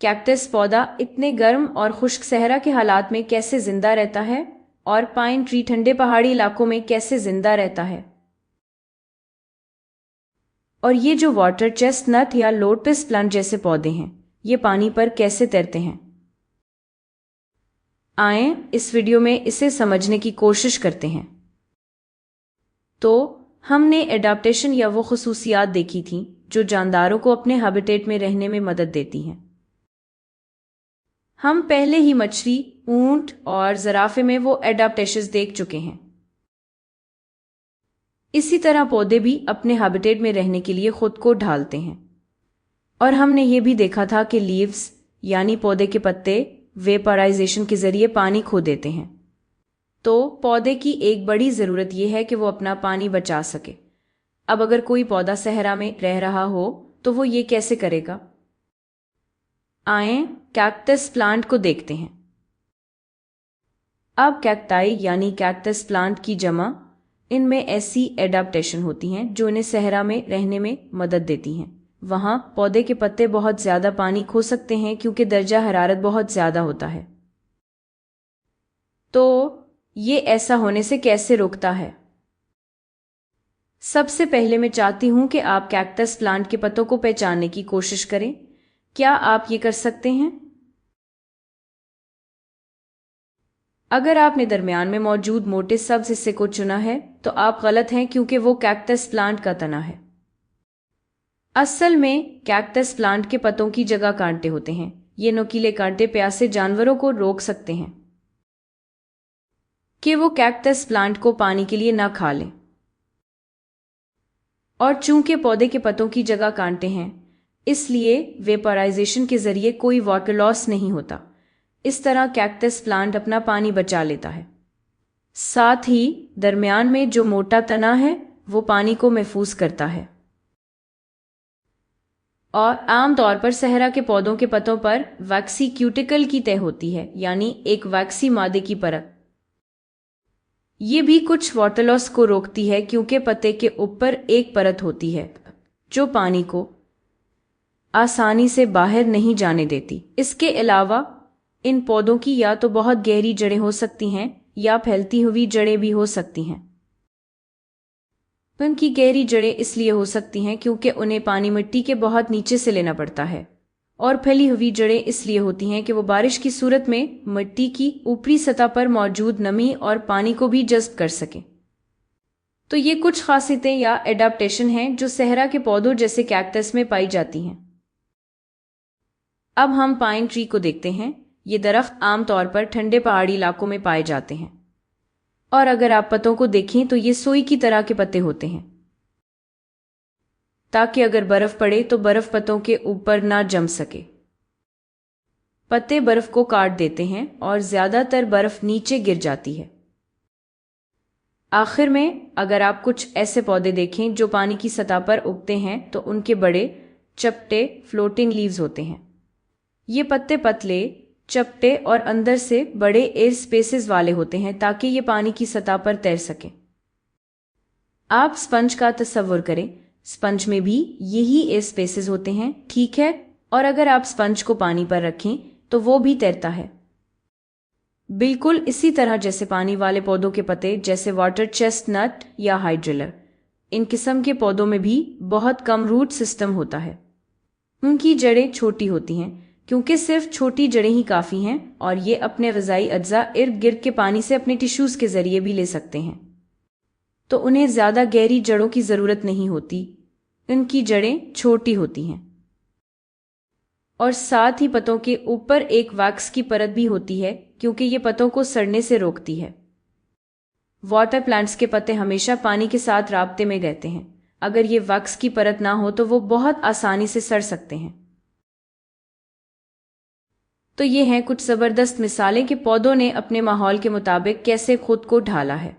Cactus पौधा इतने गर्म और खुश्क सहरा के हालात में कैसे जिंदा रहता है और पाइन ट्री ठंडे पहाड़ी इलाकों में कैसे जिंदा रहता है। और ये जो वाटर चेस्टनट या लोटस प्लांट जैसे पौधे हैं, ये पानी पर कैसे तैरते हैं। आएं इस वीडियो में इसे समझने की कोशिश करते हैं। तो हमने एडाप्टेशन या वो खुसूसियात देखी थी जो जानदारों को अपने हैबिटेट में रहने में मदद देती हैं। हम पहले ही मछली, ऊंट और ज़राफ़े में वो एडाप्टेशंस देख चुके हैं। इसी तरह पौधे भी अपने हैबिटेट में रहने के लिए खुद को ढालते हैं। और हमने ये भी देखा था कि लीव्स यानी पौधे के पत्ते वेपराइजेशन के जरिए पानी खो देते हैं। तो पौधे की एक बड़ी ज़रूरत यह है कि वो अपना पानी बचा सके। अब अगर कोई पौधा सहरा में रह रहा हो तो वो ये कैसे करेगा। आएं कैक्टस प्लांट को देखते हैं। अब कैक्टाई यानी कैक्टस प्लांट की जमा, इनमें ऐसी एडाप्टेशन होती हैं जो इन्हें सहरा में रहने में मदद देती हैं। वहाँ पौधे के पत्ते बहुत ज़्यादा पानी खो सकते हैं क्योंकि दर्जा हरारत बहुत ज़्यादा होता है। तो ये ऐसा होने से कैसे रोकता है। सबसे पहले मैं चाहती हूँ कि आप कैक्टस प्लांट के पत्तों को पहचानने की कोशिश करें। क्या आप ये कर सकते हैं? अगर आपने दरमियान में मौजूद मोटे सब्ज हिस्से को चुना है तो आप गलत हैं क्योंकि वो कैक्टस प्लांट का तना है। असल में कैक्टस प्लांट के पत्तों की जगह कांटे होते हैं। ये नुकीले कांटे प्यासे जानवरों को रोक सकते हैं कि वो कैक्टस प्लांट को पानी के लिए ना खा लें। और चूंकि पौधे के पत्तों की जगह कांटे हैं, इसलिए वेपराइजेशन के जरिए कोई वाटर लॉस नहीं होता। इस तरह कैक्टस प्लांट अपना पानी बचा लेता है। साथ ही दरमियान में जो मोटा तना है वो पानी को महफूज करता है। और आमतौर पर सहरा के पौधों के पत्तों पर वैक्सी क्यूटिकल की तह होती है, यानी एक वैक्सी मादे की परत। ये भी कुछ वाटर लॉस को रोकती है क्योंकि पत्ते के ऊपर एक परत होती है जो पानी को आसानी से बाहर नहीं जाने देती। इसके अलावा इन पौधों की या तो बहुत गहरी जड़ें हो सकती हैं या फैलती हुई जड़ें भी हो सकती हैं। उनकी गहरी जड़ें इसलिए हो सकती हैं क्योंकि उन्हें पानी मिट्टी के बहुत नीचे से लेना पड़ता है, और फैली हुई जड़ें इसलिए होती हैं कि वो बारिश की सूरत में मिट्टी की ऊपरी सतह पर मौजूद नमी और पानी को भी जज़्ब कर सकें। तो ये कुछ खासियतें या एडाप्टेशन हैं जो सहरा के पौधों जैसे कैक्टस में पाई जाती हैं। अब हम पाइन ट्री को देखते हैं। ये दरख्त आमतौर पर ठंडे पहाड़ी इलाकों में पाए जाते हैं, और अगर आप पत्तों को देखें तो ये सोई की तरह के पत्ते होते हैं, ताकि अगर बर्फ पड़े तो बर्फ पत्तों के ऊपर ना जम सके। पत्ते बर्फ को काट देते हैं और ज्यादातर बर्फ नीचे गिर जाती है। आखिर में अगर आप कुछ ऐसे पौधे देखें जो पानी की सतह पर उगते हैं तो उनके बड़े चपटे फ्लोटिंग लीव्स होते हैं। ये पत्ते पतले, चपटे और अंदर से बड़े एयर स्पेसेस वाले होते हैं ताकि ये पानी की सतह पर तैर सकें। आप स्पंज का तस्वुर करें। स्पंज में भी यही एयर स्पेसेस होते हैं, ठीक है। और अगर आप स्पंज को पानी पर रखें तो वो भी तैरता है, बिल्कुल इसी तरह जैसे पानी वाले पौधों के पत्ते, जैसे वाटर चेस्टनट या हाइड्रिलर। इन किस्म के पौधों में भी बहुत कम रूट सिस्टम होता है। उनकी जड़ें छोटी होती हैं क्योंकि सिर्फ छोटी जड़ें ही काफ़ी हैं, और ये अपने ग़िज़ाई अज्जा इर्द गिर्द के पानी से अपने टिश्यूज़ के ज़रिए भी ले सकते हैं। तो उन्हें ज़्यादा गहरी जड़ों की ज़रूरत नहीं होती। इनकी जड़ें छोटी होती हैं, और साथ ही पत्तों के ऊपर एक वैक्स की परत भी होती है क्योंकि ये पत्तों को सड़ने से रोकती है। वाटर प्लांट्स के पत्ते हमेशा पानी के साथ राब्ते में रहते हैं। अगर ये वैक्स की परत ना हो तो वो बहुत आसानी से सड़ सकते हैं। तो ये हैं कुछ ज़बरदस्त मिसालें कि पौधों ने अपने माहौल के मुताबिक कैसे खुद को ढाला है।